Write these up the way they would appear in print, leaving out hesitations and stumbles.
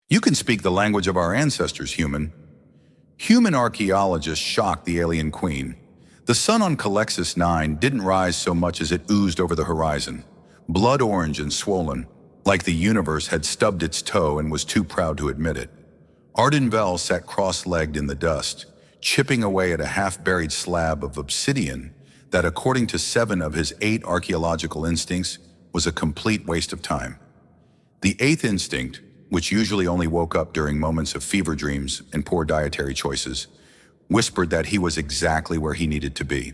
You can speak the language of our ancestors, human. Human archaeologists shocked the alien queen. The sun on Calexis 9 didn't rise so much as it oozed over the horizon, blood orange and swollen, like the universe had stubbed its toe and was too proud to admit it. Ardenvel sat cross-legged in the dust, chipping away at a half-buried slab of obsidian that, according to 7 of his 8 archaeological instincts, was a complete waste of time. The 8th instinct, which usually only woke up during moments of fever dreams and poor dietary choices, whispered that he was exactly where he needed to be.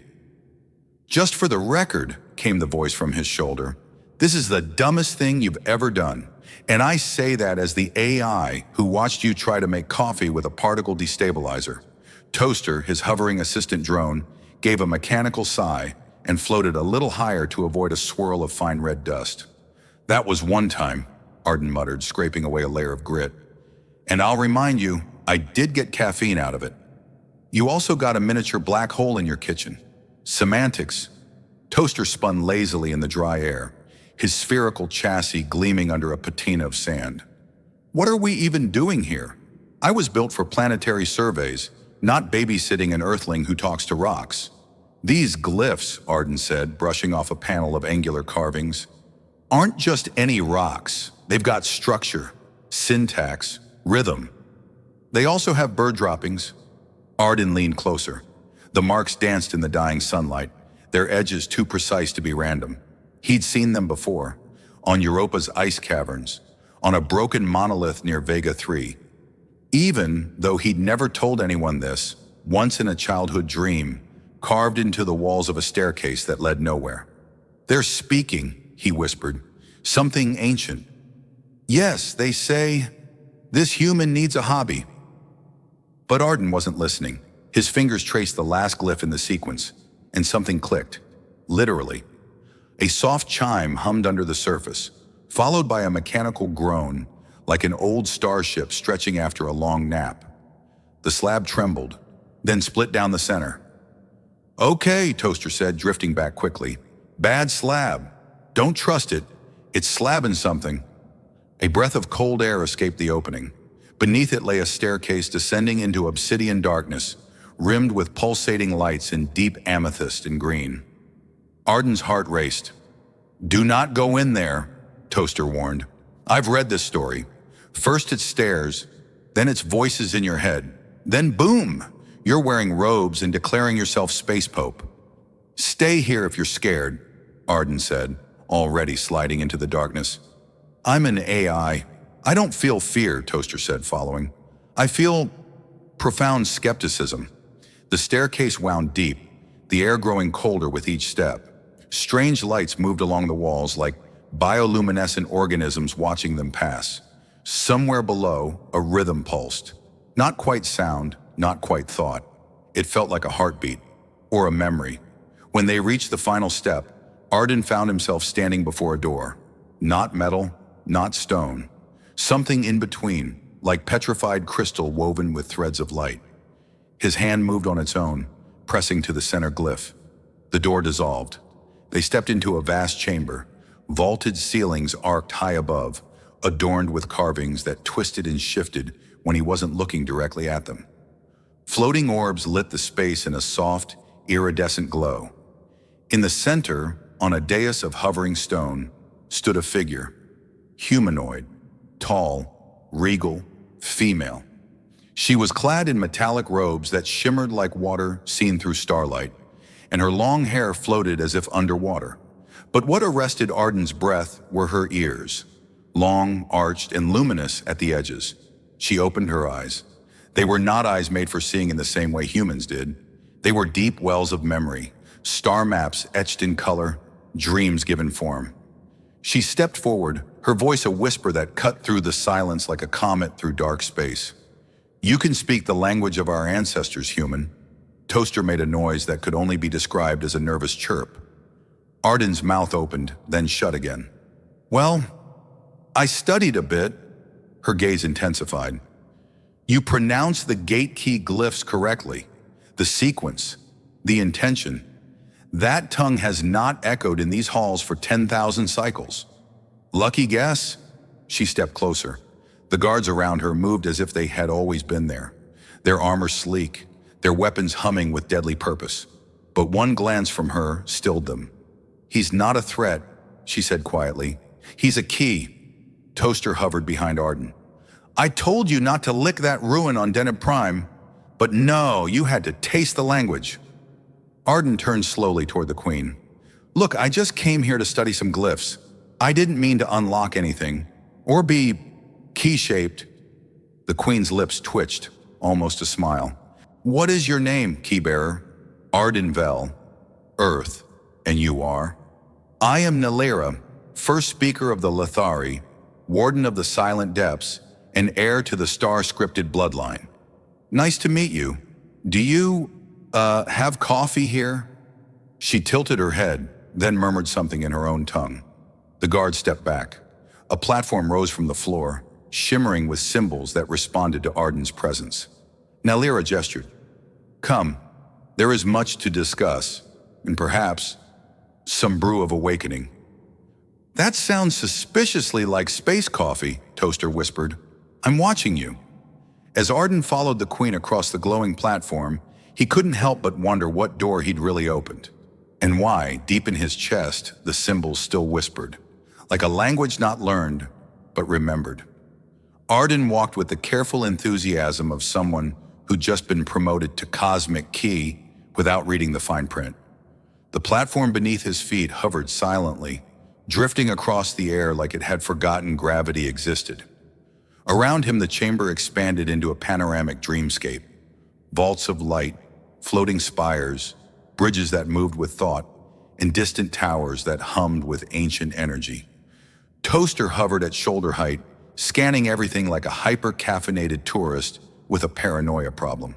"Just for the record," came the voice from his shoulder, "this is the dumbest thing you've ever done. And I say that as the AI who watched you try to make coffee with a particle destabilizer." Toaster, his hovering assistant drone, gave a mechanical sigh and floated a little higher to avoid a swirl of fine red dust. "That was one time," Arden muttered, scraping away a layer of grit. "And I'll remind you, I did get caffeine out of it. You also got a miniature black hole in your kitchen. Semantics." Toaster spun lazily in the dry air, his spherical chassis gleaming under a patina of sand. "What are we even doing here? I was built for planetary surveys, not babysitting an earthling who talks to rocks." "These glyphs," Arden said, brushing off a panel of angular carvings, "aren't just any rocks. They've got structure, syntax, rhythm. They also have bird droppings." Arden leaned closer. The marks danced in the dying sunlight, their edges too precise to be random. He'd seen them before, on Europa's ice caverns, on a broken monolith near Vega 3. Even though he'd never told anyone this, once in a childhood dream, carved into the walls of a staircase that led nowhere. "They're speaking," he whispered, "something ancient. Yes, they say, this human needs a hobby." But Arden wasn't listening. His fingers traced the last glyph in the sequence, and something clicked, literally. A soft chime hummed under the surface, followed by a mechanical groan, like an old starship stretching after a long nap. The slab trembled, then split down the center. "Okay," Toaster said, drifting back quickly. "Bad slab. Don't trust it. It's slabbing something." A breath of cold air escaped the opening. Beneath it lay a staircase descending into obsidian darkness, rimmed with pulsating lights in deep amethyst and green. Arden's heart raced. "Do not go in there," Toaster warned. "I've read this story. First it's stairs, then it's voices in your head, then boom, you're wearing robes and declaring yourself Space Pope." "Stay here if you're scared," Arden said, already sliding into the darkness. "I'm an AI. I don't feel fear," Toaster said, following. "I feel profound skepticism." The staircase wound deep, the air growing colder with each step. Strange lights moved along the walls like bioluminescent organisms watching them pass. Somewhere below, a rhythm pulsed. Not quite sound, not quite thought. It felt like a heartbeat, or a memory. When they reached the final step, Arden found himself standing before a door. Not metal, not stone. Something in between, like petrified crystal woven with threads of light. His hand moved on its own, pressing to the center glyph. The door dissolved. They stepped into a vast chamber. Vaulted ceilings arced high above, adorned with carvings that twisted and shifted when he wasn't looking directly at them. Floating orbs lit the space in a soft, iridescent glow. In the center, on a dais of hovering stone, stood a figure. Humanoid, tall, regal, female. She was clad in metallic robes that shimmered like water seen through starlight, and her long hair floated as if underwater. But what arrested Arden's breath were her ears, long, arched, and luminous at the edges. She opened her eyes. They were not eyes made for seeing in the same way humans did. They were deep wells of memory, star maps etched in color, dreams given form. She stepped forward, her voice a whisper that cut through the silence like a comet through dark space. "You can speak the language of our ancestors, human." Toaster made a noise that could only be described as a nervous chirp. Arden's mouth opened, then shut again. "Well, I studied a bit." Her gaze intensified. "You pronounced the gate key glyphs correctly. The sequence, the intention. That tongue has not echoed in these halls for 10,000 cycles." "Lucky guess?" She stepped closer. The guards around her moved as if they had always been there, their armor sleek, their weapons humming with deadly purpose. But one glance from her stilled them. "He's not a threat," she said quietly. "He's a key." Toaster hovered behind Arden. "I told you not to lick that ruin on Deneb Prime, but no, you had to taste the language." Arden turned slowly toward the Queen. "Look, I just came here to study some glyphs. I didn't mean to unlock anything, or be key-shaped." The Queen's lips twitched, almost a smile. "What is your name, Keybearer?" "Arden Vel, Earth, and you are?" "I am Nalira, first speaker of the Lethari, warden of the Silent Depths, and heir to the star-scripted bloodline." "Nice to meet you. Do you, have coffee here?" She tilted her head, then murmured something in her own tongue. The guard stepped back. A platform rose from the floor, shimmering with symbols that responded to Arden's presence. Nalira gestured. "Come, there is much to discuss, and perhaps some brew of awakening." "That sounds suspiciously like space coffee," Toaster whispered. "I'm watching you." As Arden followed the Queen across the glowing platform, he couldn't help but wonder what door he'd really opened, and why, deep in his chest, the symbols still whispered, like a language not learned, but remembered. Arden walked with the careful enthusiasm of someone who'd just been promoted to Cosmic Key without reading the fine print. The platform beneath his feet hovered silently, drifting across the air like it had forgotten gravity existed. Around him, the chamber expanded into a panoramic dreamscape. Vaults of light, floating spires, bridges that moved with thought, and distant towers that hummed with ancient energy. Toaster hovered at shoulder height, scanning everything like a hyper-caffeinated tourist with a paranoia problem.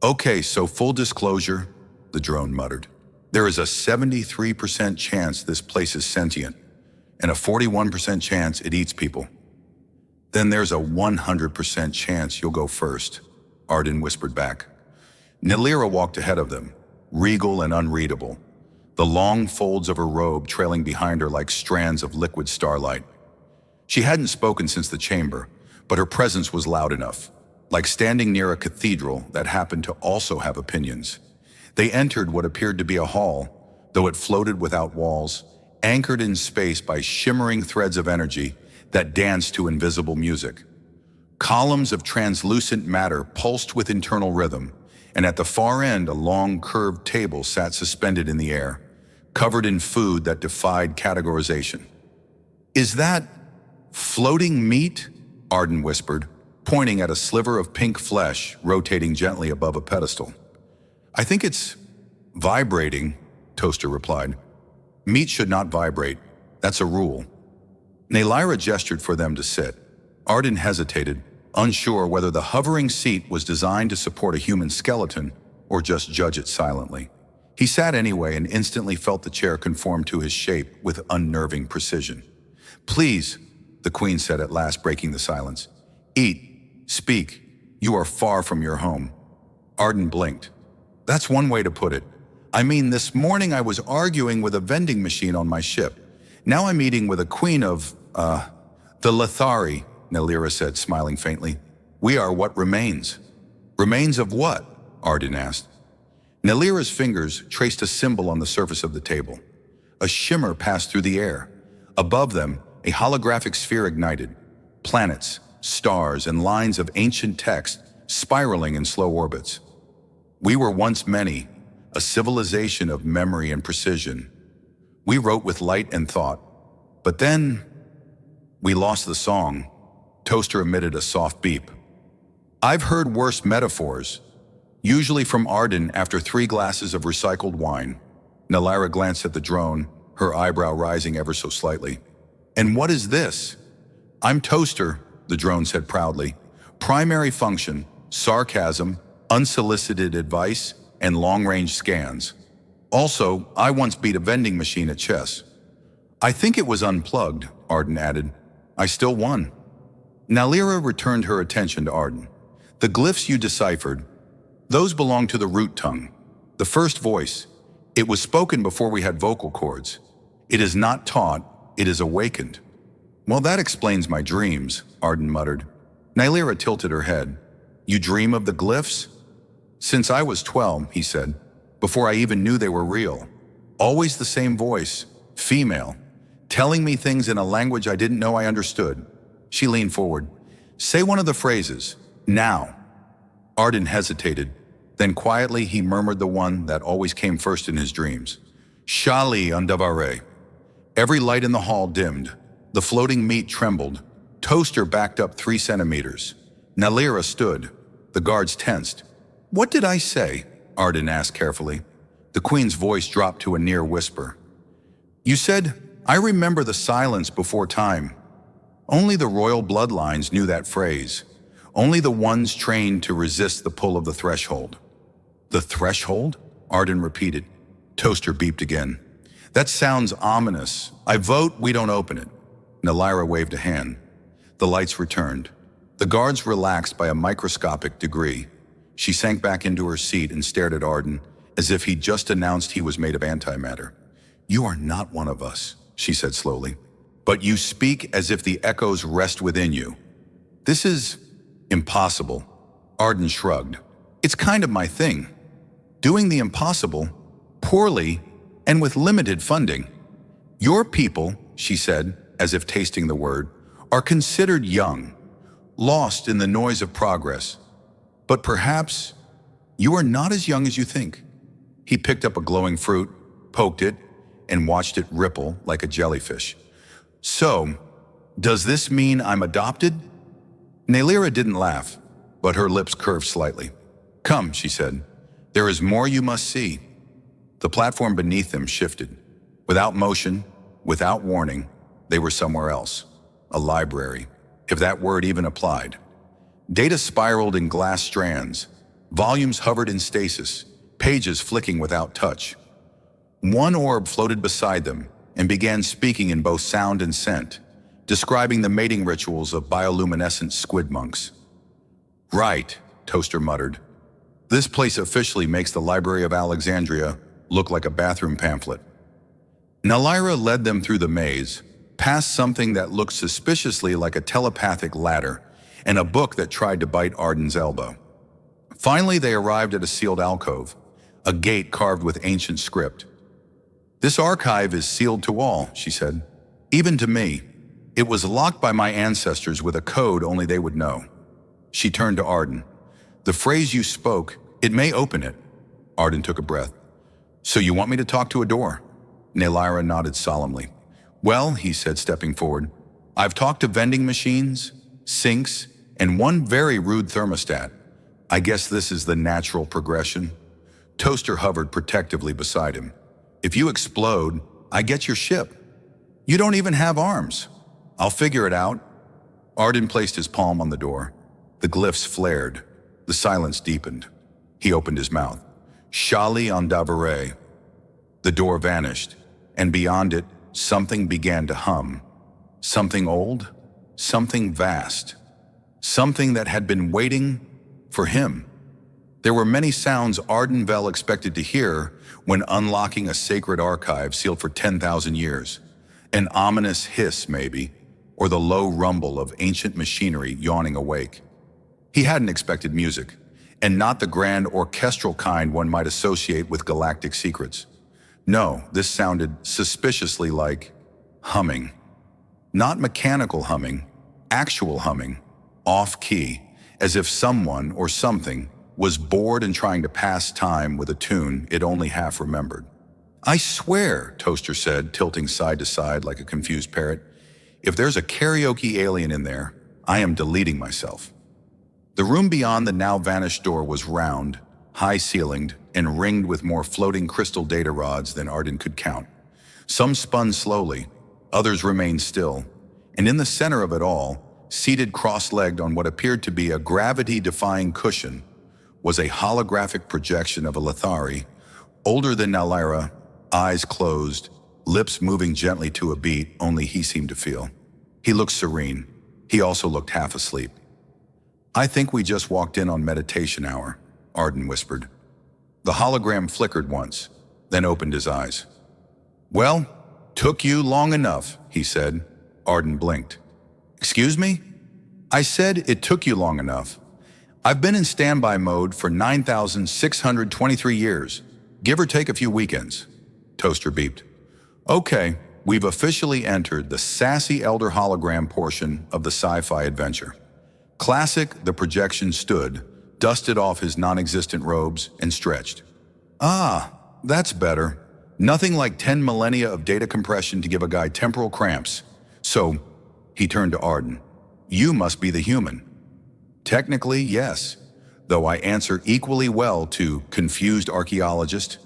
"Okay, so full disclosure," the drone muttered. "There is a 73% chance this place is sentient, and a 41% chance it eats people." "Then there's a 100% chance you'll go first," Arden whispered back. Nalira walked ahead of them, regal and unreadable, the long folds of her robe trailing behind her like strands of liquid starlight. She hadn't spoken since the chamber, but her presence was loud enough, like standing near a cathedral that happened to also have opinions. They entered what appeared to be a hall, though it floated without walls, anchored in space by shimmering threads of energy that danced to invisible music. Columns of translucent matter pulsed with internal rhythm, and at the far end a long curved table sat suspended in the air, covered in food that defied categorization. "Is that floating meat?" Arden whispered, pointing at a sliver of pink flesh rotating gently above a pedestal. "I think it's vibrating," Toaster replied. "Meat should not vibrate. That's a rule." Nalira gestured for them to sit. Arden hesitated, unsure whether the hovering seat was designed to support a human skeleton or just judge it silently. He sat anyway and instantly felt the chair conform to his shape with unnerving precision. "Please," the Queen said at last, breaking the silence. "Eat, speak. You are far from your home." Arden blinked. "That's one way to put it. I mean, this morning I was arguing with a vending machine on my ship. Now I'm eating with a queen of, the Lethari," Nalira said, smiling faintly. "We are what remains." "Remains of what?" Arden asked. Nalira's fingers traced a symbol on the surface of the table. A shimmer passed through the air. Above them, a holographic sphere ignited. Planets, stars, and lines of ancient text spiraling in slow orbits. "We were once many, a civilization of memory and precision. We wrote with light and thought. But then, we lost the song." Toaster emitted a soft beep. "I've heard worse metaphors, usually from Arden after 3 glasses of recycled wine." Nalira glanced at the drone, her eyebrow rising ever so slightly. "And what is this?" "I'm Toaster," the drone said proudly. "Primary function, sarcasm, unsolicited advice, and long-range scans. Also, I once beat a vending machine at chess." "I think it was unplugged," Arden added. "I still won." Nalira returned her attention to Arden. "The glyphs you deciphered, those belong to the root tongue, the first voice. It was spoken before we had vocal cords. It is not taught, it is awakened. Well, that explains my dreams, Arden muttered. Nylira tilted her head. You dream of the glyphs? Since I was 12, he said, before I even knew they were real. Always the same voice, female, telling me things in a language I didn't know I understood. She leaned forward. Say one of the phrases, now. Arden hesitated. Then quietly he murmured the one that always came first in his dreams. Shali andavare. Every light in the hall dimmed. The floating meat trembled. Toaster backed up 3 centimeters. Nylira stood. The guards tensed. What did I say? Arden asked carefully. The queen's voice dropped to a near whisper. You said, I remember the silence before time. Only the royal bloodlines knew that phrase. Only the ones trained to resist the pull of the threshold. The threshold? Arden repeated. Toaster beeped again. That sounds ominous. I vote we don't open it. Nylira waved a hand. The lights returned. The guards relaxed by a microscopic degree. She sank back into her seat and stared at Arden, as if he'd just announced he was made of antimatter. You are not one of us, she said slowly. But you speak as if the echoes rest within you. This is impossible. Arden shrugged. It's kind of my thing. Doing the impossible, poorly, and with limited funding. Your people, she said, as if tasting the word, are considered young, lost in the noise of progress. But perhaps you are not as young as you think. He picked up a glowing fruit, poked it, and watched it ripple like a jellyfish. So, does this mean I'm adopted? Nylira didn't laugh, but her lips curved slightly. Come, she said. There is more you must see. The platform beneath them shifted. Without motion, without warning, they were somewhere else. A library, if that word even applied. Data spiraled in glass strands. Volumes hovered in stasis, pages flicking without touch. One orb floated beside them and began speaking in both sound and scent, describing the mating rituals of bioluminescent squid monks. Right, Toaster muttered. This place officially makes the Library of Alexandria look like a bathroom pamphlet. Nylira led them through the maze, past something that looked suspiciously like a telepathic ladder and a book that tried to bite Arden's elbow. Finally, they arrived at a sealed alcove, a gate carved with ancient script. This archive is sealed to all, she said. Even to me. It was locked by my ancestors with a code only they would know. She turned to Arden. The phrase you spoke, it may open it. Arden took a breath. So you want me to talk to a door? Nylira nodded solemnly. Well, he said, stepping forward, I've talked to vending machines, sinks, and one very rude thermostat. I guess this is the natural progression. Toaster hovered protectively beside him. If you explode, I get your ship. You don't even have arms. I'll figure it out. Arden placed his palm on the door. The glyphs flared. The silence deepened. He opened his mouth. Shali andavare. The door vanished, and beyond it, something began to hum. Something old, something vast. Something that had been waiting for him. There were many sounds Arden expected to hear when unlocking a sacred archive sealed for 10,000 years. An ominous hiss, maybe, or the low rumble of ancient machinery yawning awake. He hadn't expected music, and not the grand orchestral kind one might associate with galactic secrets. No, this sounded suspiciously like humming. Not mechanical humming, actual humming, off-key, as if someone or something was bored and trying to pass time with a tune it only half remembered. I swear, Toaster said, tilting side to side like a confused parrot, if there's a karaoke alien in there, I am deleting myself. The room beyond the now vanished door was round, high-ceilinged, and ringed with more floating crystal data rods than Arden could count. Some spun slowly, others remained still, and in the center of it all, seated cross-legged on what appeared to be a gravity-defying cushion, was a holographic projection of a Lithari, older than Nylira, eyes closed, lips moving gently to a beat only he seemed to feel. He looked serene. He also looked half asleep. I think we just walked in on meditation hour, Arden whispered. The hologram flickered once, then opened his eyes. Well, took you long enough, he said. Arden blinked. Excuse me? I said it took you long enough. I've been in standby mode for 9,623 years, give or take a few weekends. Toaster beeped. Okay, we've officially entered the sassy elder hologram portion of the sci-fi adventure. Classic, the projection stood, dusted off his non-existent robes, and stretched. Ah, that's better. Nothing like 10 millennia of data compression to give a guy temporal cramps. So, he turned to Arden. You must be the human. Technically, yes, though I answer equally well to confused archaeologist,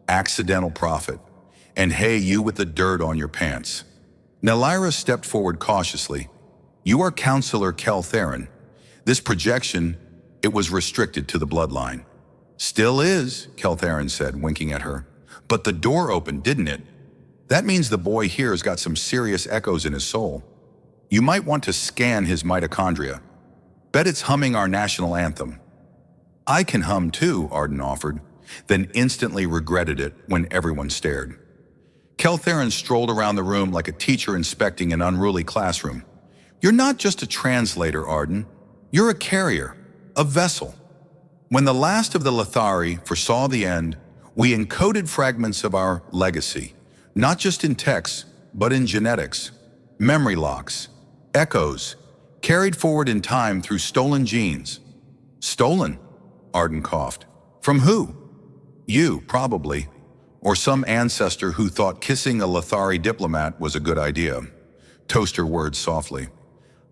accidental prophet, and hey, you with the dirt on your pants. Nelyra stepped forward cautiously. You are Counselor Keltherin. This projection, it was restricted to the bloodline. Still is, Keltherin said, winking at her. But the door opened, didn't it? That means the boy here's got some serious echoes in his soul. You might want to scan his mitochondria. Bet it's humming our national anthem. I can hum too, Arden offered, then instantly regretted it when everyone stared. Keltherin strolled around the room like a teacher inspecting an unruly classroom. You're not just a translator, Arden. You're a carrier, a vessel. When the last of the Lethari foresaw the end, we encoded fragments of our legacy, not just in text, but in genetics, memory locks, echoes, carried forward in time through stolen genes. Stolen? Arden coughed. From who? You, probably. Or some ancestor who thought kissing a Lethari diplomat was a good idea. Toaster whirred softly.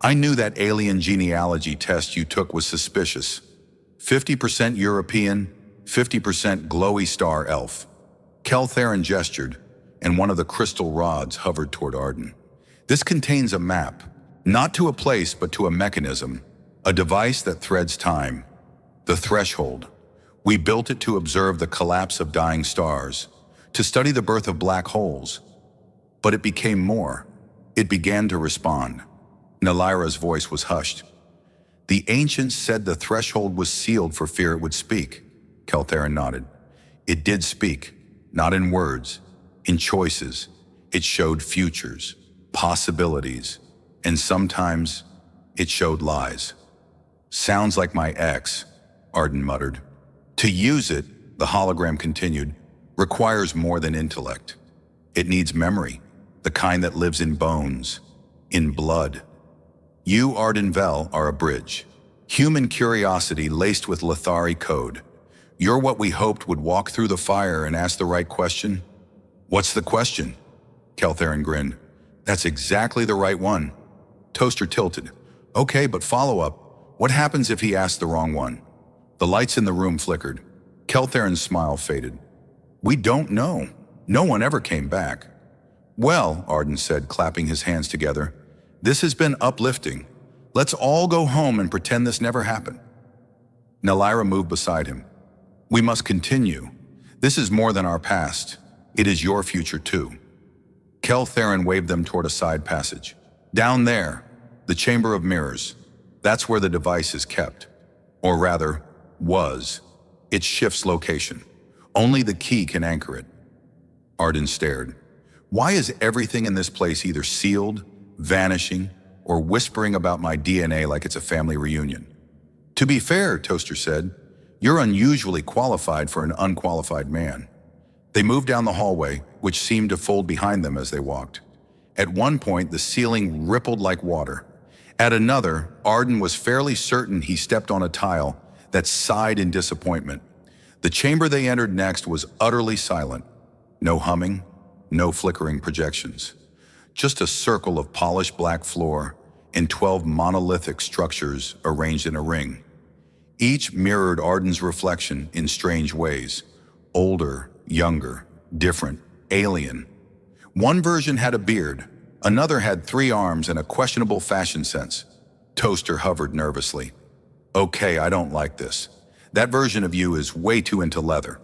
I knew that alien genealogy test you took was suspicious. 50% European, 50% glowy star elf. Keltherin gestured, and one of the crystal rods hovered toward Arden. This contains a map, not to a place but to a mechanism, a device that threads time. The threshold. We built it to observe the collapse of dying stars, to study the birth of black holes. But it became more. It began to respond. Nelyra's voice was hushed. The ancients said the threshold was sealed for fear it would speak. Keltherin nodded. It did speak, not in words, in choices. It showed futures, possibilities, and sometimes it showed lies. Sounds like my ex, Arden muttered. To use it, the hologram continued, requires more than intellect. It needs memory, the kind that lives in bones, in blood. You, Arden Vel, are a bridge. Human curiosity laced with Lethari code. You're what we hoped would walk through the fire and ask the right question. What's the question? Keltherin grinned. That's exactly the right one. Toaster tilted. Okay, but follow up. What happens if he asks the wrong one? The lights in the room flickered. Keltherin's smile faded. We don't know. No one ever came back. Well, Arden said, clapping his hands together, this has been uplifting. Let's all go home and pretend this never happened. Nelyra moved beside him. We must continue. This is more than our past. It is your future too. Keltherin waved them toward a side passage. Down there, the Chamber of Mirrors. That's where the device is kept. Or rather, was. It shifts location. Only the key can anchor it. Arden stared. Why is everything in this place either sealed, vanishing, or whispering about my DNA like it's a family reunion? To be fair, Toaster said, you're unusually qualified for an unqualified man. They moved down the hallway, which seemed to fold behind them as they walked. At one point, the ceiling rippled like water. At another, Arden was fairly certain he stepped on a tile that sighed in disappointment. The chamber they entered next was utterly silent. No humming, no flickering projections. Just a circle of polished black floor and 12 monolithic structures arranged in a ring. Each mirrored Arden's reflection in strange ways. Older, younger, different, alien. One version had a beard, another had 3 arms and a questionable fashion sense. Toaster hovered nervously. Okay, I don't like this. That version of you is way too into leather.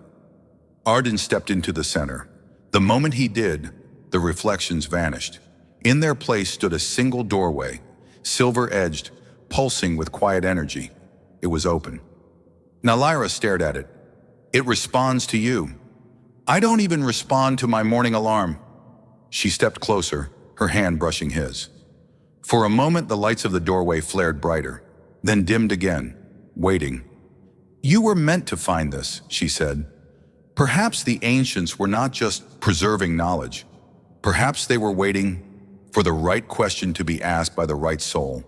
Arden stepped into the center. The moment he did, the reflections vanished. In their place stood a single doorway, silver-edged, pulsing with quiet energy. It was open. Nelyra stared at it. It responds to you. I don't even respond to my morning alarm. She stepped closer, her hand brushing his. For a moment, the lights of the doorway flared brighter, then dimmed again, waiting. "You were meant to find this," she said. Perhaps the ancients were not just preserving knowledge. Perhaps they were waiting for the right question to be asked by the right soul.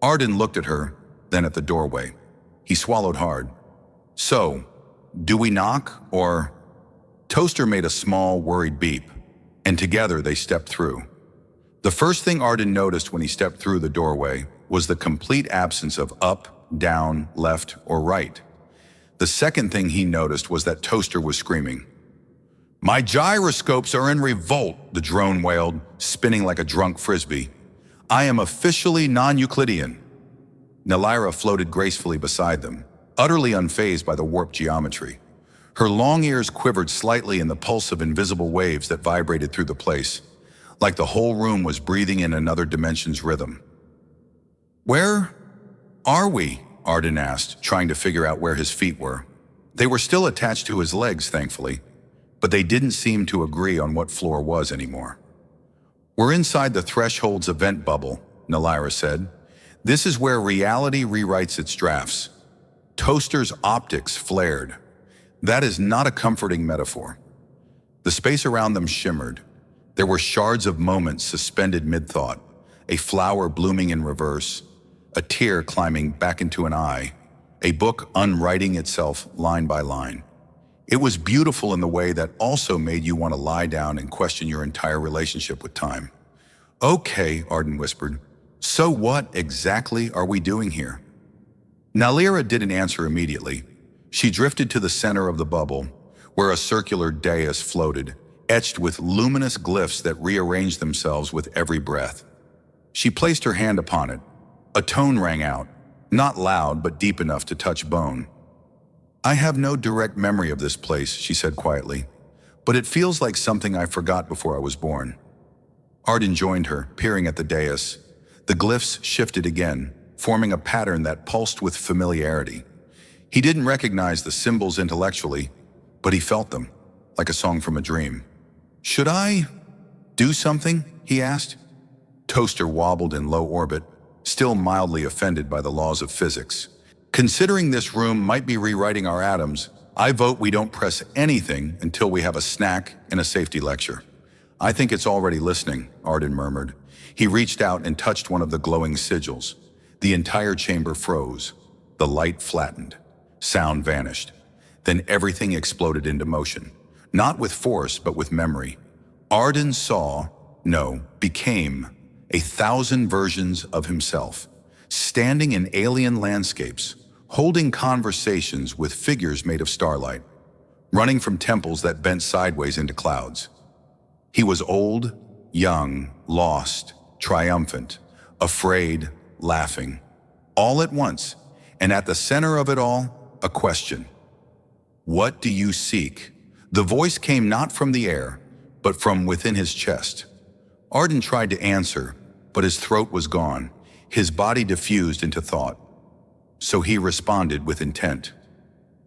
Arden looked at her, then at the doorway. He swallowed hard. "So, do we knock, or?" Toaster made a small, worried beep, and together they stepped through. The first thing Arden noticed when he stepped through the doorway was the complete absence of up, down, left, or right. The second thing he noticed was that Toaster was screaming. "My gyroscopes are in revolt," the drone wailed, spinning like a drunk frisbee. "I am officially non-Euclidean." Nelyra floated gracefully beside them, utterly unfazed by the warped geometry. Her long ears quivered slightly in the pulse of invisible waves that vibrated through the place, like the whole room was breathing in another dimension's rhythm. "Where are we?" Arden asked, trying to figure out where his feet were. They were still attached to his legs, thankfully, but they didn't seem to agree on what floor was anymore. "We're inside the Threshold's event bubble," Nelyra said. "This is where reality rewrites its drafts." Toaster's optics flared. That is not a comforting metaphor. The space around them shimmered. There were shards of moments suspended mid-thought, a flower blooming in reverse, a tear climbing back into an eye, a book unwriting itself line by line. It was beautiful in the way that also made you want to lie down and question your entire relationship with time. "Okay," Arden whispered. "So what exactly are we doing here?" Nelyra didn't answer immediately. She drifted to the center of the bubble, where a circular dais floated, etched with luminous glyphs that rearranged themselves with every breath. She placed her hand upon it. A tone rang out, not loud but deep enough to touch bone. "I have no direct memory of this place," she said quietly, "but it feels like something I forgot before I was born." Arden joined her, peering at the dais. The glyphs shifted again, forming a pattern that pulsed with familiarity. He didn't recognize the symbols intellectually, but he felt them, like a song from a dream. "Should I do something?" he asked. Toaster wobbled in low orbit, still mildly offended by the laws of physics. "Considering this room might be rewriting our atoms, I vote we don't press anything until we have a snack and a safety lecture." "I think it's already listening," Arden murmured. He reached out and touched one of the glowing sigils. The entire chamber froze. The light flattened. Sound vanished. Then everything exploded into motion. Not with force, but with memory. Arden became 1,000 versions of himself, standing in alien landscapes, holding conversations with figures made of starlight, running from temples that bent sideways into clouds. He was old, young, lost, triumphant, afraid, laughing, all at once, and at the center of it all, a question. "What do you seek?" The voice came not from the air, but from within his chest. Arden tried to answer, but his throat was gone, his body diffused into thought. So he responded with intent.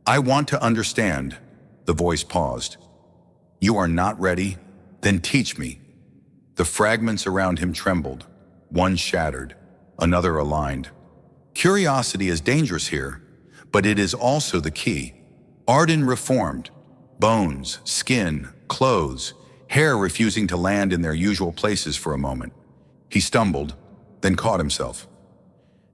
"I want to understand." The voice paused. "You are not ready? Then teach me." The fragments around him trembled. One shattered, another aligned. Curiosity is dangerous here, but it is also the key. Arden reformed. Bones, skin, clothes, hair refusing to land in their usual places for a moment. He stumbled, then caught himself.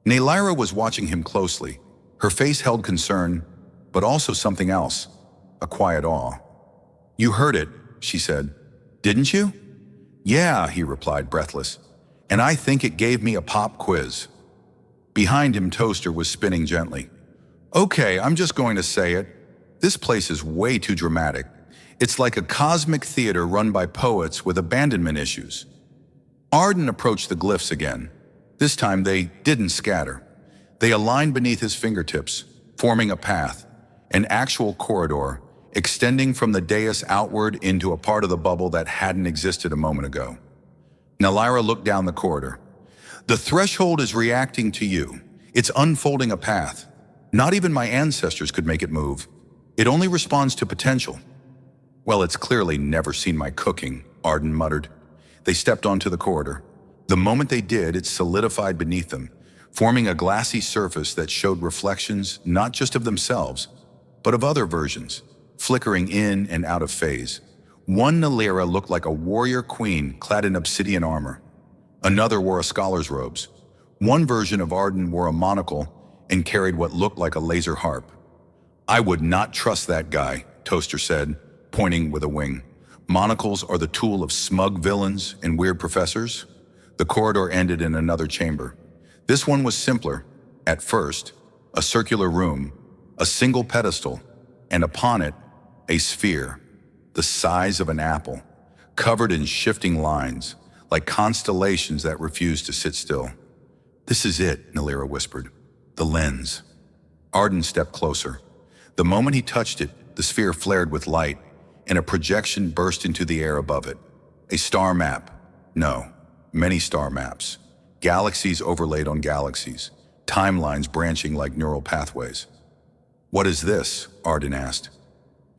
Nelyra was watching him closely. Her face held concern, but also something else, a quiet awe. "You heard it," she said. "Didn't you?" "Yeah," he replied, breathless. "And I think it gave me a pop quiz." Behind him, Toaster was spinning gently. "Okay, I'm just going to say it. This place is way too dramatic. It's like a cosmic theater run by poets with abandonment issues." Arden approached the glyphs again. This time they didn't scatter. They aligned beneath his fingertips, forming a path, an actual corridor, extending from the dais outward into a part of the bubble that hadn't existed a moment ago. Nelyra looked down the corridor. "The threshold is reacting to you. It's unfolding a path. Not even my ancestors could make it move. It only responds to potential." "Well, it's clearly never seen my cooking," Arden muttered. They stepped onto the corridor. The moment they did, it solidified beneath them, forming a glassy surface that showed reflections not just of themselves, but of other versions, flickering in and out of phase. One Nalira looked like a warrior queen clad in obsidian armor. Another wore a scholar's robes. One version of Arden wore a monocle and carried what looked like a laser harp. "I would not trust that guy," Toaster said, pointing with a wing. "Monocles are the tool of smug villains and weird professors." The corridor ended in another chamber. This one was simpler. At first, a circular room, a single pedestal, and upon it, a sphere, the size of an apple, covered in shifting lines, like constellations that refused to sit still. "This is it," Nalira whispered. "The lens." Arden stepped closer. The moment he touched it, the sphere flared with light, and a projection burst into the air above it. A star map. No, many star maps. Galaxies overlaid on galaxies, timelines branching like neural pathways. "What is this?" Arden asked.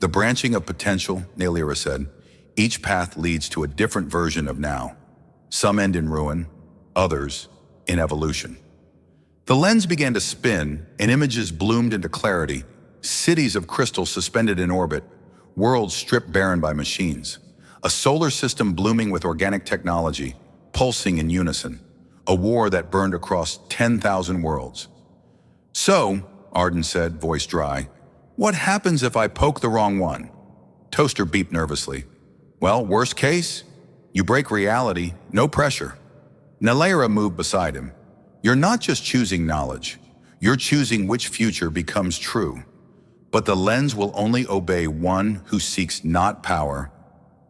"The branching of potential," Nalira said. "Each path leads to a different version of now. Some end in ruin, others in evolution." The lens began to spin, and images bloomed into clarity. Cities of crystal suspended in orbit, worlds stripped barren by machines. A solar system blooming with organic technology, pulsing in unison. A war that burned across 10,000 worlds. "So," Arden said, voice dry, "what happens if I poke the wrong one?" Toaster beeped nervously. "Well, worst case, you break reality, no pressure." Nalira moved beside him. "You're not just choosing knowledge, you're choosing which future becomes true. But the lens will only obey one who seeks not power,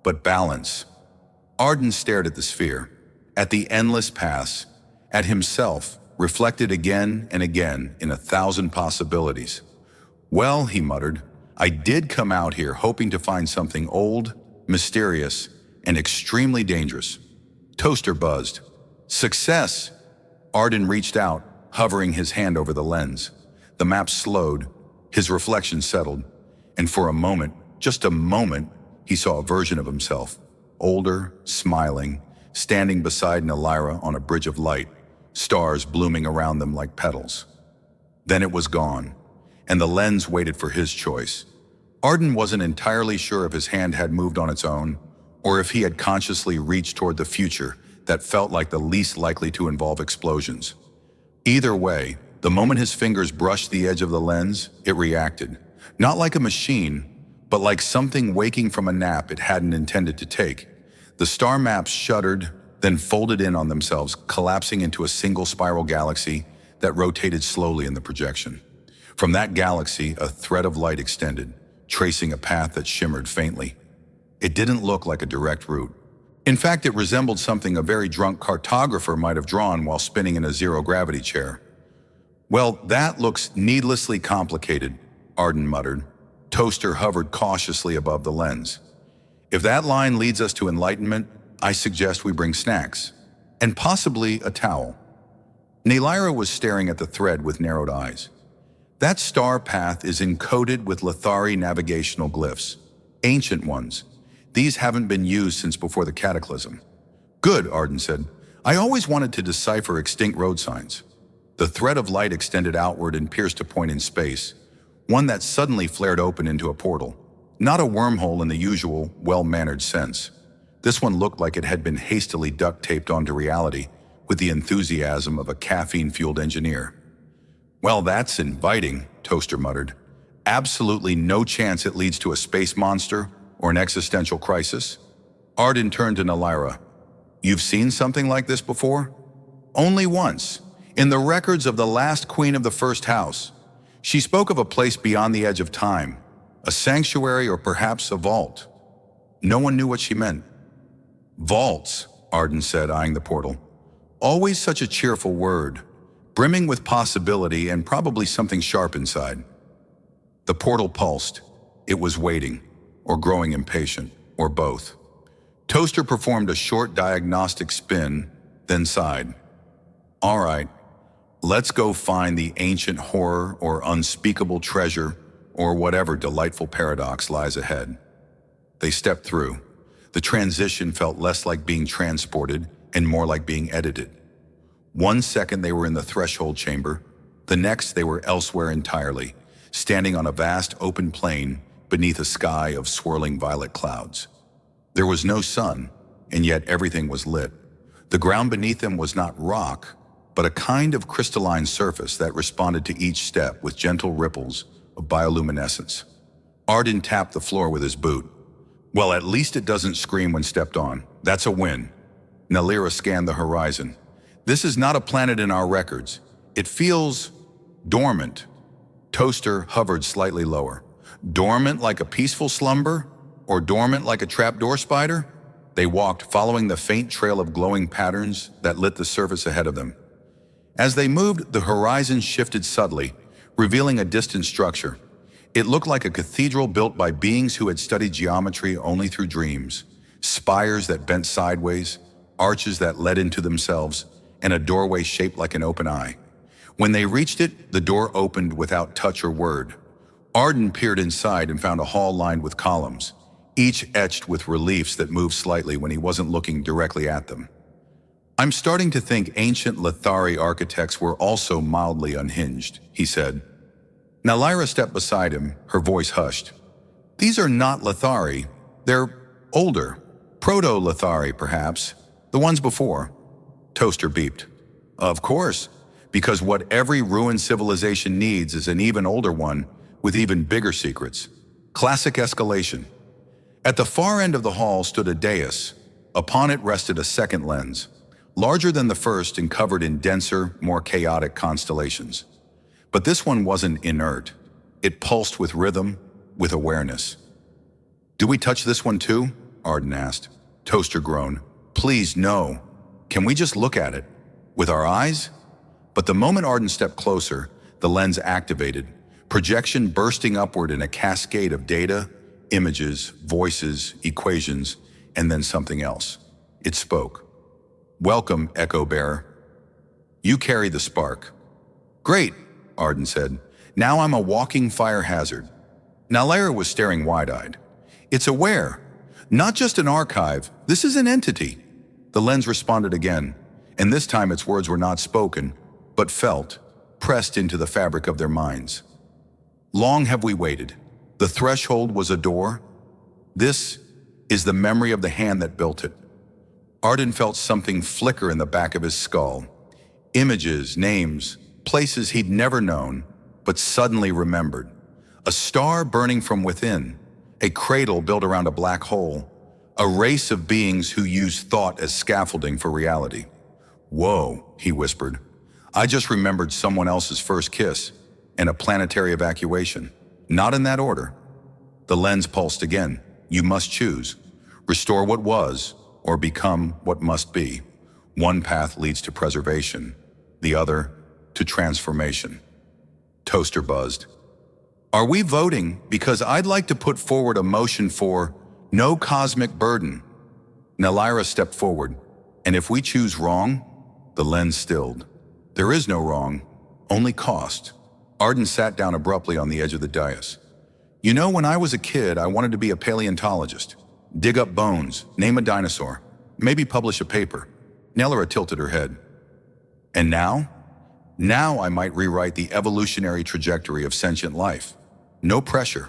but balance." Arden stared at the sphere, at the endless paths, at himself, reflected again and again in 1,000 possibilities. "Well," he muttered, "I did come out here hoping to find something old, mysterious, and extremely dangerous." Toaster buzzed. "Success!" Arden reached out, hovering his hand over the lens. The map slowed, his reflection settled, and for a moment, just a moment, he saw a version of himself, older, smiling, standing beside Nalira on a bridge of light, stars blooming around them like petals. Then it was gone, and the lens waited for his choice. Arden wasn't entirely sure if his hand had moved on its own, or if he had consciously reached toward the future that felt like the least likely to involve explosions. Either way, the moment his fingers brushed the edge of the lens, it reacted. Not like a machine, but like something waking from a nap it hadn't intended to take. The star maps shuddered, then folded in on themselves, collapsing into a single spiral galaxy that rotated slowly in the projection. From that galaxy, a thread of light extended, tracing a path that shimmered faintly. It didn't look like a direct route. In fact, it resembled something a very drunk cartographer might have drawn while spinning in a zero-gravity chair. "Well, that looks needlessly complicated," Arden muttered. Toaster hovered cautiously above the lens. "If that line leads us to enlightenment, I suggest we bring snacks, and possibly a towel." Nalira was staring at the thread with narrowed eyes. "That star path is encoded with Lithari navigational glyphs, ancient ones. These haven't been used since before the cataclysm." "Good," Arden said. "I always wanted to decipher extinct road signs." The thread of light extended outward and pierced a point in space, one that suddenly flared open into a portal. Not a wormhole in the usual, well-mannered sense. This one looked like it had been hastily duct-taped onto reality with the enthusiasm of a caffeine-fueled engineer. "Well, that's inviting," Toaster muttered. "Absolutely no chance it leads to a space monster or an existential crisis." Arden turned to Nalira. "You've seen something like this before?" "Only once, in the records of the last queen of the first house. She spoke of a place beyond the edge of time, a sanctuary or perhaps a vault." No one knew what she meant. "Vaults," Arden said, eyeing the portal. "Always such a cheerful word, brimming with possibility and probably something sharp inside." The portal pulsed. It was waiting, or growing impatient, or both. Toaster performed a short diagnostic spin, then sighed. "All right, let's go find the ancient horror or unspeakable treasure or whatever delightful paradox lies ahead." They stepped through. The transition felt less like being transported and more like being edited. 1 second they were in the threshold chamber, the next they were elsewhere entirely, standing on a vast open plain beneath a sky of swirling violet clouds. There was no sun, and yet everything was lit. The ground beneath them was not rock, but a kind of crystalline surface that responded to each step with gentle ripples of bioluminescence. Arden tapped the floor with his boot. Well, at least it doesn't scream when stepped on. That's a win. Nalira scanned the horizon. This is not a planet in our records. It feels dormant. Toaster hovered slightly lower. Dormant like a peaceful slumber? Or dormant like a trapdoor spider? They walked, following the faint trail of glowing patterns that lit the surface ahead of them. As they moved, the horizon shifted subtly, revealing a distant structure. It looked like a cathedral built by beings who had studied geometry only through dreams. Spires that bent sideways, arches that led into themselves, and a doorway shaped like an open eye. When they reached it, the door opened without touch or word. Arden peered inside and found a hall lined with columns, each etched with reliefs that moved slightly when he wasn't looking directly at them. I'm starting to think ancient Lethari architects were also mildly unhinged, he said. Nalira stepped beside him, her voice hushed. These are not Lethari. They're older. Proto-Lethari, perhaps. The ones before. Toaster beeped. Of course, because what every ruined civilization needs is an even older one with even bigger secrets. Classic escalation. At the far end of the hall stood a dais. Upon it rested a second lens, larger than the first and covered in denser, more chaotic constellations. But this one wasn't inert. It pulsed with rhythm, with awareness. Do we touch this one too? Arden asked. Toaster groaned. Please, no. Can we just look at it? With our eyes? But the moment Arden stepped closer, the lens activated, projection bursting upward in a cascade of data, images, voices, equations, and then something else. It spoke. Welcome, Echo Bearer. You carry the spark. Great, Arden said. Now I'm a walking fire hazard. Nalira was staring wide-eyed. It's aware. Not just an archive, this is an entity. The lens responded again, and this time its words were not spoken, but felt, pressed into the fabric of their minds. Long have we waited. The threshold was a door. This is the memory of the hand that built it. Arden felt something flicker in the back of his skull. Images, names, places he'd never known, but suddenly remembered. A star burning from within, a cradle built around a black hole, a race of beings who use thought as scaffolding for reality. Whoa, he whispered. I just remembered someone else's first kiss and a planetary evacuation. Not in that order. The lens pulsed again. You must choose. Restore what was, or become what must be. One path leads to preservation, the other to transformation. Toaster buzzed. Are we voting? Because I'd like to put forward a motion for no cosmic burden. Nalira stepped forward, and if we choose wrong, the lens stilled. There is no wrong, only cost. Arden sat down abruptly on the edge of the dais. You know, when I was a kid, I wanted to be a paleontologist. Dig up bones, name a dinosaur, maybe publish a paper. Nalira tilted her head. And now? Now I might rewrite the evolutionary trajectory of sentient life. No pressure.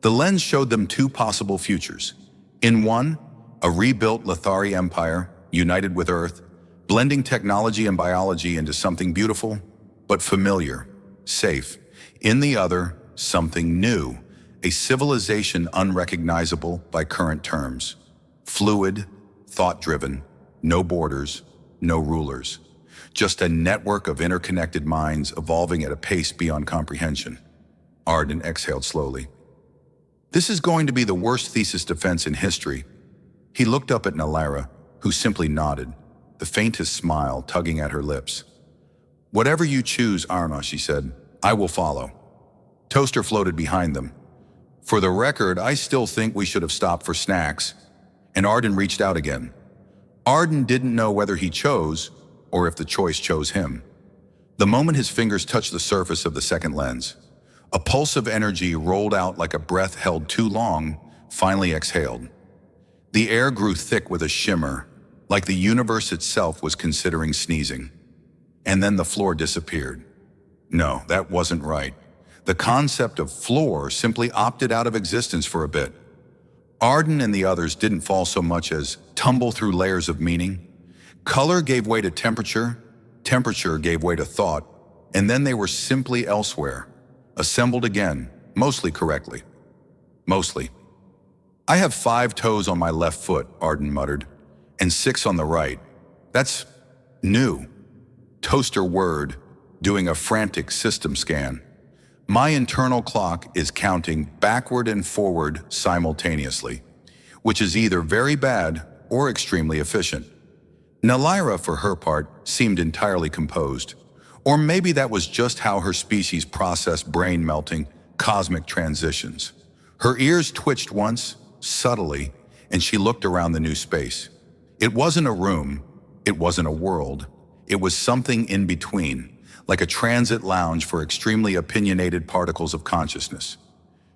The lens showed them two possible futures. In one, a rebuilt Lethari empire, united with Earth, blending technology and biology into something beautiful, but familiar, safe. In the other, something new, a civilization unrecognizable by current terms. Fluid, thought-driven, no borders, no rulers. Just a network of interconnected minds evolving at a pace beyond comprehension. Arden exhaled slowly. This is going to be the worst thesis defense in history. He looked up at Nalira, who simply nodded, the faintest smile tugging at her lips. Whatever you choose, Arma, she said, I will follow. Toaster floated behind them. For the record, I still think we should have stopped for snacks. And Arden reached out again. Arden didn't know whether he chose or if the choice chose him. The moment his fingers touched the surface of the second lens, a pulse of energy rolled out like a breath held too long, finally exhaled. The air grew thick with a shimmer, like the universe itself was considering sneezing. And then the floor disappeared. No, that wasn't right. The concept of floor simply opted out of existence for a bit. Arden and the others didn't fall so much as tumble through layers of meaning. Color gave way to temperature, temperature gave way to thought, and then they were simply elsewhere, assembled again, mostly correctly. Mostly. I have 5 toes on my left foot, Arden muttered, and 6 on the right. That's new. Toaster word, doing a frantic system scan. My internal clock is counting backward and forward simultaneously, which is either very bad or extremely efficient. Nelyra, for her part, seemed entirely composed. Or maybe that was just how her species processed brain-melting, cosmic transitions. Her ears twitched once, subtly, and she looked around the new space. It wasn't a room, it wasn't a world. It was something in between, like a transit lounge for extremely opinionated particles of consciousness.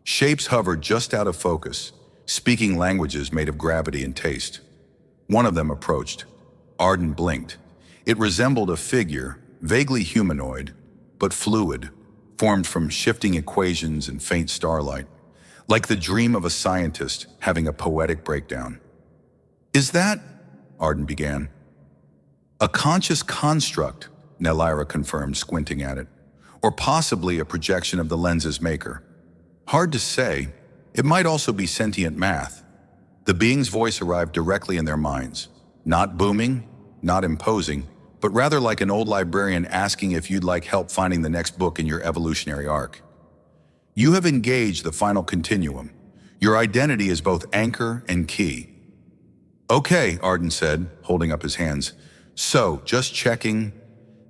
Shapes hovered just out of focus, speaking languages made of gravity and taste. One of them approached. Arden blinked. It resembled a figure, vaguely humanoid, but fluid, formed from shifting equations and faint starlight, like the dream of a scientist having a poetic breakdown. "Is that," Arden began. "A conscious construct," Nelyra confirmed, squinting at it, "or possibly a projection of the lens's maker. Hard to say. It might also be sentient math." The being's voice arrived directly in their minds, not booming, not imposing, but rather like an old librarian asking if you'd like help finding the next book in your evolutionary arc. "You have engaged the final continuum. Your identity is both anchor and key." "Okay," Arden said, holding up his hands. "So, just checking.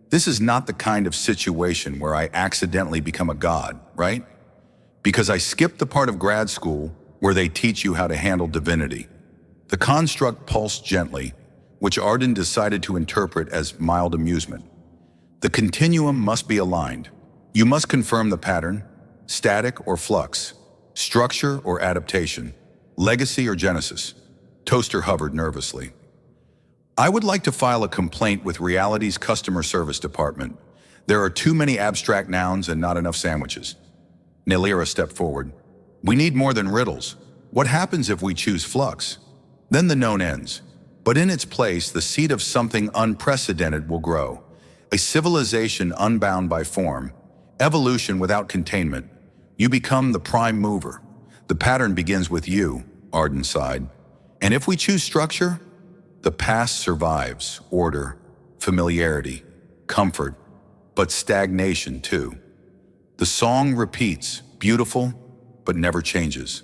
This is not the kind of situation where I accidentally become a god, right? Because I skipped the part of grad school where they teach you how to handle divinity." The construct pulsed gently, which Arden decided to interpret as mild amusement. "The continuum must be aligned. You must confirm the pattern, static or flux, structure or adaptation, legacy or genesis." Toaster hovered nervously. "I would like to file a complaint with Reality's customer service department. There are too many abstract nouns and not enough sandwiches." Nelyra stepped forward. "We need more than riddles. What happens if we choose flux? Then the known ends. But in its place, the seed of something unprecedented will grow. A civilization unbound by form, evolution without containment. You become the prime mover. The pattern begins with you," Arden sighed. "And if we choose structure, the past survives, order, familiarity, comfort, but stagnation too. The song repeats, beautiful, but never changes."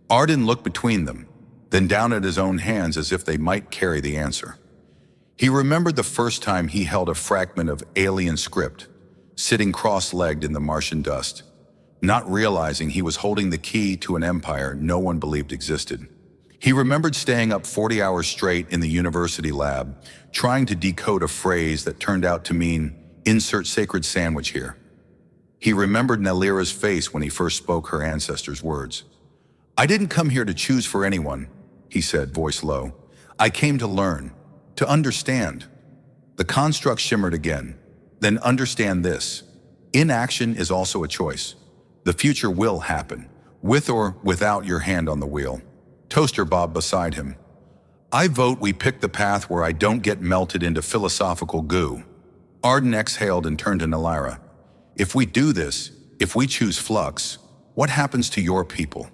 Arden looked between them, then down at his own hands as if they might carry the answer. He remembered the first time he held a fragment of alien script, sitting cross-legged in the Martian dust, not realizing he was holding the key to an empire no one believed existed. He remembered staying up 40 hours straight in the university lab, trying to decode a phrase that turned out to mean, "Insert sacred sandwich here." He remembered Nelyra's face when he first spoke her ancestors' words. "I didn't come here to choose for anyone," he said, voice low. "I came to learn, to understand." The construct shimmered again. "Then understand this. Inaction is also a choice. The future will happen, with or without your hand on the wheel." Toaster bobbed beside him. "I vote we pick the path where I don't get melted into philosophical goo." Arden exhaled and turned to Nelyra. "If we do this, if we choose flux, what happens to your people?"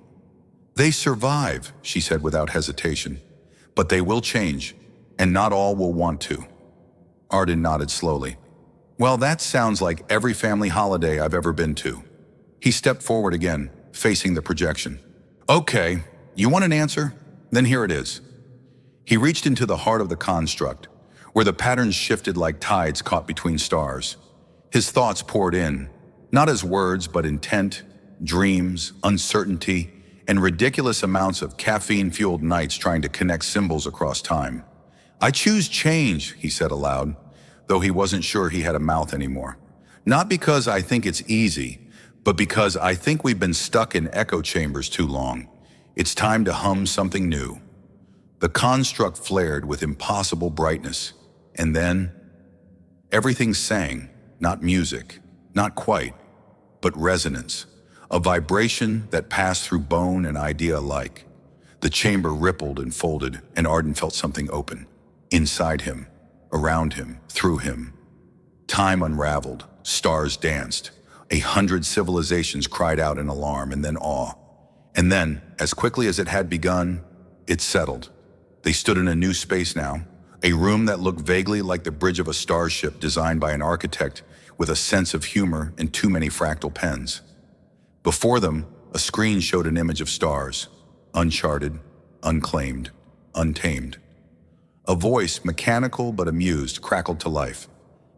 "They survive," she said without hesitation. "But they will change, and not all will want to." Arden nodded slowly. "Well, that sounds like every family holiday I've ever been to." He stepped forward again, facing the projection. "Okay, you want an answer? Then here it is." He reached into the heart of the construct, where the patterns shifted like tides caught between stars. His thoughts poured in, not as words but intent, dreams, uncertainty, and ridiculous amounts of caffeine-fueled nights trying to connect symbols across time. "I choose change," he said aloud, though he wasn't sure he had a mouth anymore. "Not because I think it's easy, but because I think we've been stuck in echo chambers too long. It's time to hum something new." The construct flared with impossible brightness, and then everything sang, not music, not quite, but resonance, a vibration that passed through bone and idea alike. The chamber rippled and folded, and Arden felt something open. Inside him, around him, through him. Time unraveled, stars danced. 100 civilizations cried out in alarm and then awe. And then, as quickly as it had begun, it settled. They stood in a new space now, a room that looked vaguely like the bridge of a starship designed by an architect with a sense of humor and too many fractal pens. Before them, a screen showed an image of stars, uncharted, unclaimed, untamed. A voice, mechanical but amused, crackled to life.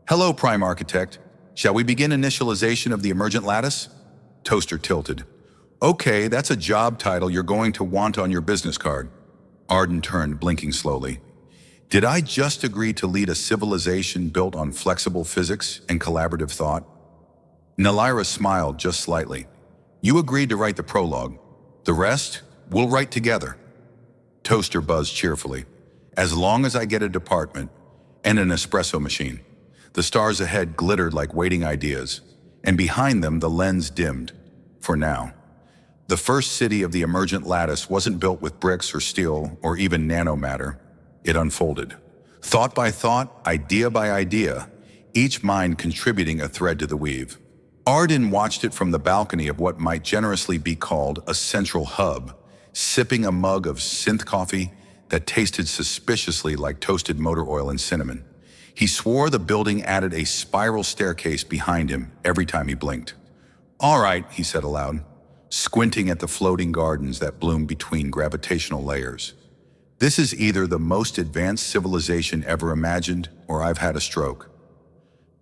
"Hello, Prime Architect. Shall we begin initialization of the emergent lattice?" Toaster tilted. "Okay, that's a job title you're going to want on your business card." Arden turned, blinking slowly. "Did I just agree to lead a civilization built on flexible physics and collaborative thought?" Nalira smiled just slightly. "You agreed to write the prologue. The rest, we'll write together." Toaster buzzed cheerfully. "As long as I get a department and an espresso machine." The stars ahead glittered like waiting ideas, and behind them the lens dimmed, for now. The first city of the emergent lattice wasn't built with bricks or steel or even nanomatter. It unfolded. Thought by thought, idea by idea, each mind contributing a thread to the weave. Arden watched it from the balcony of what might generously be called a central hub, sipping a mug of synth coffee that tasted suspiciously like toasted motor oil and cinnamon. He swore the building added a spiral staircase behind him every time he blinked. "All right," he said aloud, squinting at the floating gardens that bloomed between gravitational layers. "This is either the most advanced civilization ever imagined, or I've had a stroke."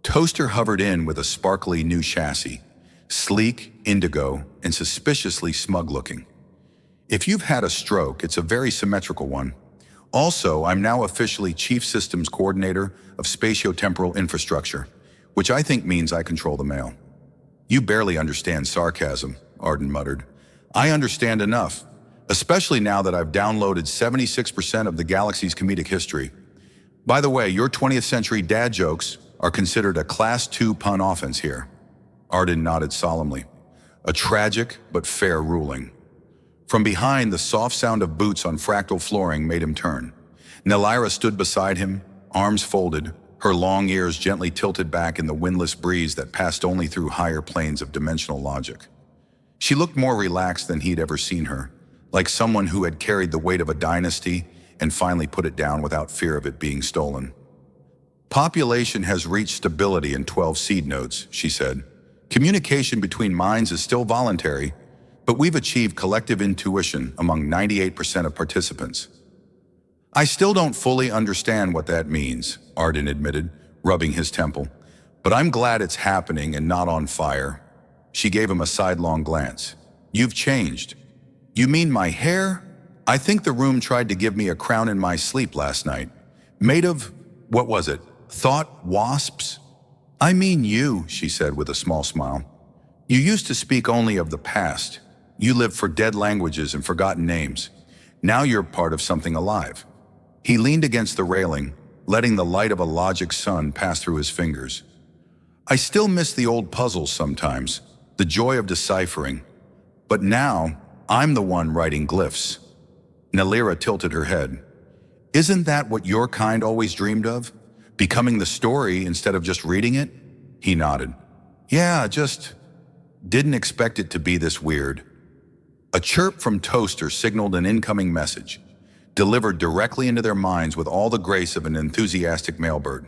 Toaster hovered in with a sparkly new chassis, sleek, indigo, and suspiciously smug-looking. "If you've had a stroke, it's a very symmetrical one. Also, I'm now officially Chief Systems Coordinator of Spatio-Temporal Infrastructure, which I think means I control the mail." "You barely understand sarcasm," Arden muttered. "I understand enough, especially now that I've downloaded 76% of the galaxy's comedic history. By the way, your 20th century dad jokes are considered a Class 2 pun offense here." Arden nodded solemnly. "A tragic but fair ruling." From behind, the soft sound of boots on fractal flooring made him turn. Nalira stood beside him, arms folded, her long ears gently tilted back in the windless breeze that passed only through higher planes of dimensional logic. She looked more relaxed than he'd ever seen her, like someone who had carried the weight of a dynasty and finally put it down without fear of it being stolen. "Population has reached stability in 12 seed nodes," she said. "Communication between minds is still voluntary, but we've achieved collective intuition among 98% of participants." "I still don't fully understand what that means," Arden admitted, rubbing his temple. "But I'm glad it's happening and not on fire." She gave him a sidelong glance. "You've changed." "You mean my hair? I think the room tried to give me a crown in my sleep last night. Made of, what was it, thought wasps?" "I mean you," she said with a small smile. "You used to speak only of the past. You lived for dead languages and forgotten names. Now you're part of something alive." He leaned against the railing, letting the light of a logic sun pass through his fingers. "I still miss the old puzzles sometimes, the joy of deciphering. But now, I'm the one writing glyphs." Nalira tilted her head. "Isn't that what your kind always dreamed of? Becoming the story instead of just reading it?" He nodded. "Yeah, just didn't expect it to be this weird." A chirp from Toaster signaled an incoming message, delivered directly into their minds with all the grace of an enthusiastic mailbird.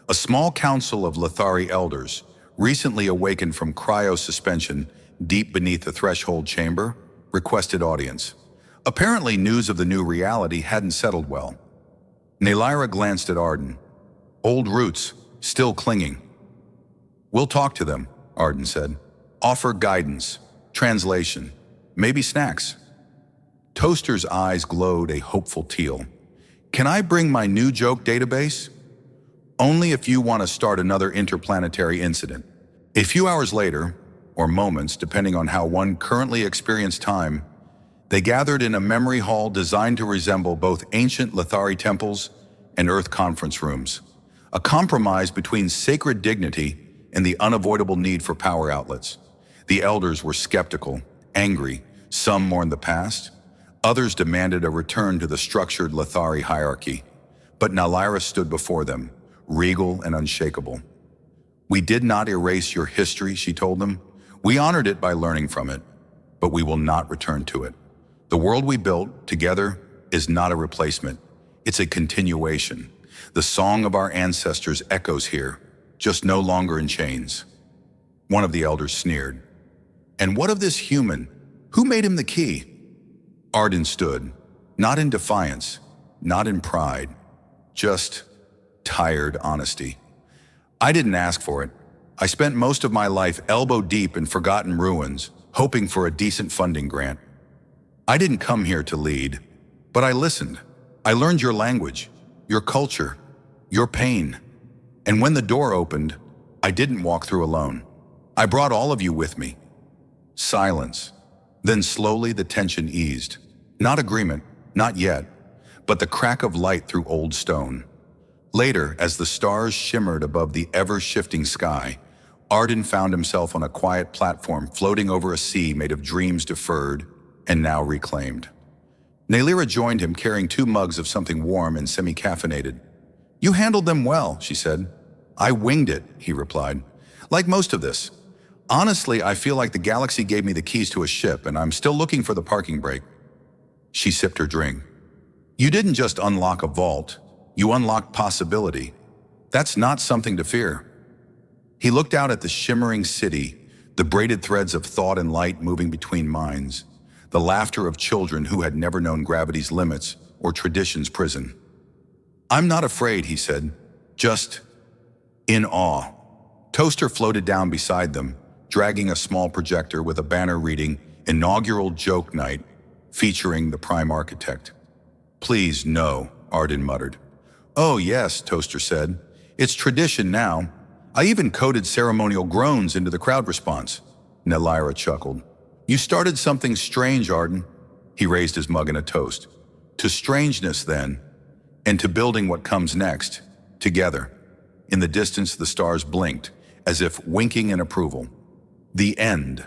A small council of Lethari elders, recently awakened from cryo-suspension deep beneath the threshold chamber, requested audience. Apparently news of the new reality hadn't settled well. Nalira glanced at Arden. "Old roots, still clinging." "We'll talk to them," Arden said. "Offer guidance, translation, maybe snacks." Toaster's eyes glowed a hopeful teal. "Can I bring my new joke database?" "Only if you want to start another interplanetary incident." A few hours later, or moments depending on how one currently experienced time, They gathered in a memory hall designed to resemble both ancient Lithari temples and Earth conference rooms, a compromise between sacred dignity and the unavoidable need for power outlets. The elders were skeptical, angry, some mourned the past, others demanded a return to the structured Lithari hierarchy. But Nalaira stood before them, regal and unshakable. "We did not erase your history," she told them. "We honored it by learning from it, but we will not return to it. The world we built together is not a replacement. It's a continuation. The song of our ancestors echoes here, just no longer in chains." One of the elders sneered. "And what of this human? Who made him the key?" Arden stood, not in defiance, not in pride, just tired honesty. "I didn't ask for it. I spent most of my life elbow deep in forgotten ruins, hoping for a decent funding grant. I didn't come here to lead, but I listened. I learned your language, your culture, your pain. And when the door opened, I didn't walk through alone. I brought all of you with me." Silence. Then slowly the tension eased. Not agreement, not yet, but the crack of light through old stone. Later, as the stars shimmered above the ever-shifting sky, Arden found himself on a quiet platform floating over a sea made of dreams deferred and now reclaimed. Nalaira joined him carrying 2 mugs of something warm and semi-caffeinated. "You handled them well," she said. "I winged it," he replied. "Like most of this. Honestly, I feel like the galaxy gave me the keys to a ship and I'm still looking for the parking brake." She sipped her drink. "You didn't just unlock a vault, you unlocked possibility. That's not something to fear." He looked out at the shimmering city, the braided threads of thought and light moving between minds, the laughter of children who had never known gravity's limits or tradition's prison. "I'm not afraid," he said, "just in awe." Toaster floated down beside them, dragging a small projector with a banner reading "Inaugural Joke Night," featuring the Prime Architect. "Please, no," Arden muttered. "Oh yes," Toaster said. "It's tradition now. I even coded ceremonial groans into the crowd response." Nalaira chuckled. "You started something strange, Arden." He raised his mug in a toast. "To strangeness, then, and to building what comes next, together." In the distance, the stars blinked, as if winking in approval. The end.